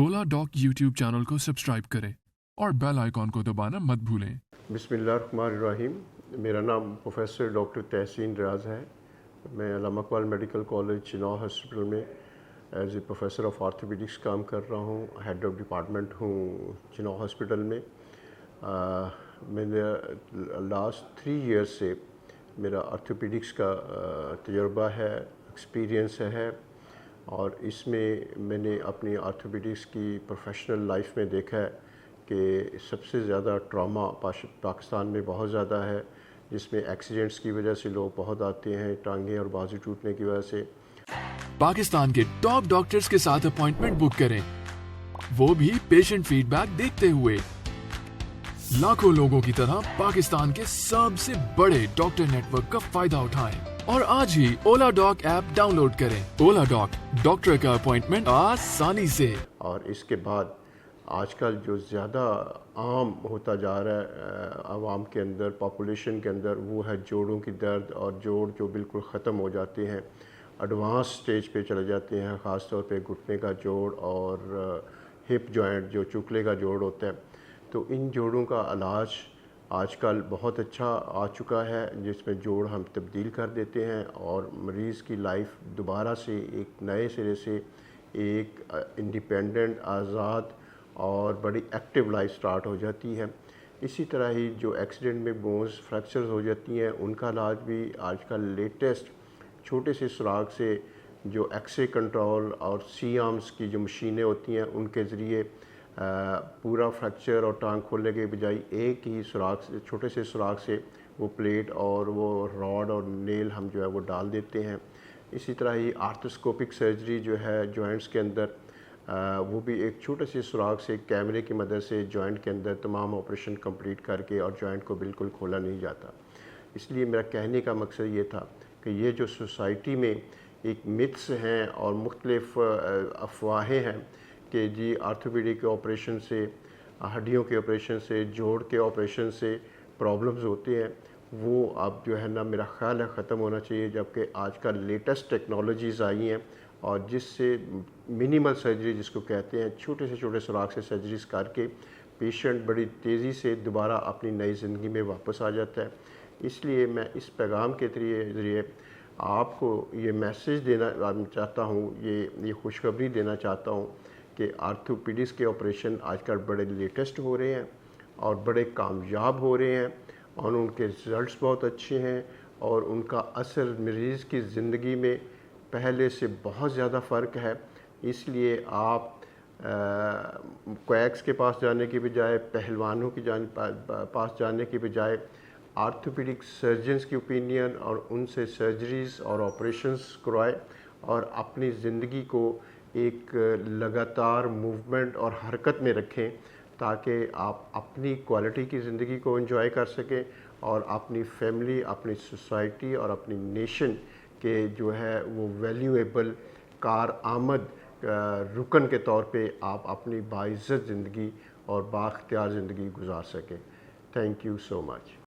ओला dock YouTube channel को subscribe करें और बेल आइकॉन को दबाना मत भूलें। बिस्मिल्लाहिर्रहमानिर्रहीम। मेरा नाम प्रोफेसर डॉक्टर तहसीन रियाज है। मैं Allama Iqbal medical college Chenab hospital में as a professor of orthopaedics काम कर रहा हूँ। हेड ऑफ डिपार्टमेंट हूँ चिनाव हॉस्पिटल में। मैंने लास्ट 3 इयर्स से मेरा ऑर्थोपेडिक्स का तजुर्बा है, एक्सपीरियंस है, और इसमें मैंने अपनी ऑर्थोपेडिक्स की प्रोफेशनल लाइफ में देखा है कि सबसे ज़्यादा ट्रॉमा पाकिस्तान में बहुत ज़्यादा है, जिसमें एक्सीडेंट्स की वजह से लोग बहुत आते हैं, टांगें और बाजू टूटने की वजह से। पाकिस्तान के टॉप डॉक्टर्स के साथ अपॉइंटमेंट बुक करें, वो भी पेशेंट फीडबैक देखते हुए। लाखों लोगों की तरह पाकिस्तान के सबसे बड़े डॉक्टर नेटवर्क का फायदा उठाएं और आज ही ओला डॉक ऐप डाउनलोड करें। ओला डॉक, डॉक्टर का अपॉइंटमेंट आसानी से। और इसके बाद आजकल जो ज़्यादा आम होता जा रहा है आवाम के अंदर, पॉपुलेशन के अंदर, वो है जोड़ों की दर्द, और जोड़ जो बिल्कुल ख़त्म हो जाते हैं, एडवांस स्टेज पे चले जाते हैं, ख़ास तौर पे घुटने का जोड़ और हिप जॉइंट जो चुकले का जोड़ होता है। तो इन जोड़ों का इलाज आजकल बहुत अच्छा आ चुका है, जिसमें जोड़ हम तब्दील कर देते हैं और मरीज़ की लाइफ दोबारा से एक नए सिरे से एक इंडिपेंडेंट, आज़ाद और बड़ी एक्टिव लाइफ स्टार्ट हो जाती है। इसी तरह ही जो एक्सीडेंट में बोन्स फ्रैक्चर्स हो जाती हैं, उनका इलाज भी आजकल लेटेस्ट छोटे से सुराग से जो एक्सरे कंट्रोल और सी आर्म्स की जो मशीनें होती हैं, उनके ज़रिए पूरा फ्रैक्चर और टांग खोलने के बजाय एक ही सुराग से, छोटे से सुराग से वो प्लेट और वो रॉड और नेल हम जो है वो डाल देते हैं। इसी तरह ही आर्थोस्कोपिक सर्जरी जो है जॉइंट्स के अंदर, वो भी एक छोटे से सुराग से कैमरे की मदद से जॉइंट के अंदर तमाम ऑपरेशन कंप्लीट करके, और जॉइंट को बिल्कुल खोला नहीं जाता। इसलिए मेरा कहने का मकसद ये था कि ये जो सोसाइटी में एक मिथ्स हैं और मुख्तलिफ अफवाहें हैं कि जी ऑर्थोपेडिक के ऑपरेशन से, हड्डियों के ऑपरेशन से, जोड़ के ऑपरेशन से प्रॉब्लम्स होते हैं, वो अब जो है ना, मेरा ख़्याल है ख़त्म होना चाहिए। जबकि आजकल लेटेस्ट टेक्नोलॉजीज़ आई हैं और जिससे मिनिमल सर्जरी जिसको कहते हैं, छोटे से छोटे सुराख से सर्जरीज करके पेशेंट बड़ी तेज़ी से दोबारा अपनी नई ज़िंदगी में वापस आ जाता है। इसलिए मैं इस पैगाम के ज़रिए आपको ये मैसेज देना चाहता हूँ, ये खुशखबरी देना चाहता हूँ कि आर्थोपेडिक्स के ऑपरेशन आजकल बड़े लेटेस्ट हो रहे हैं और बड़े कामयाब हो रहे हैं, और उनके रिज़ल्ट्स बहुत अच्छे हैं, और उनका असर मरीज़ की ज़िंदगी में पहले से बहुत ज़्यादा फ़र्क है। इसलिए आप क्वैक्स के पास जाने की बजाय, पहलवानों की पास जाने की बजाय आर्थोपेडिक सर्जन्स की ओपिनियन और उनसे सर्जरीज़ और ऑपरेशंस करवाएं, और अपनी ज़िंदगी को एक लगातार मूवमेंट और हरकत में रखें, ताकि आप अपनी क्वालिटी की ज़िंदगी को एंजॉय कर सकें और अपनी फैमिली, अपनी सोसाइटी और अपनी नेशन के जो है वो वैल्यूएबल कारआमद रुकन के तौर पे आप अपनी बाइज़्ज़त ज़िंदगी और बाख्तियार ज़िंदगी गुजार सकें। Thank you so much.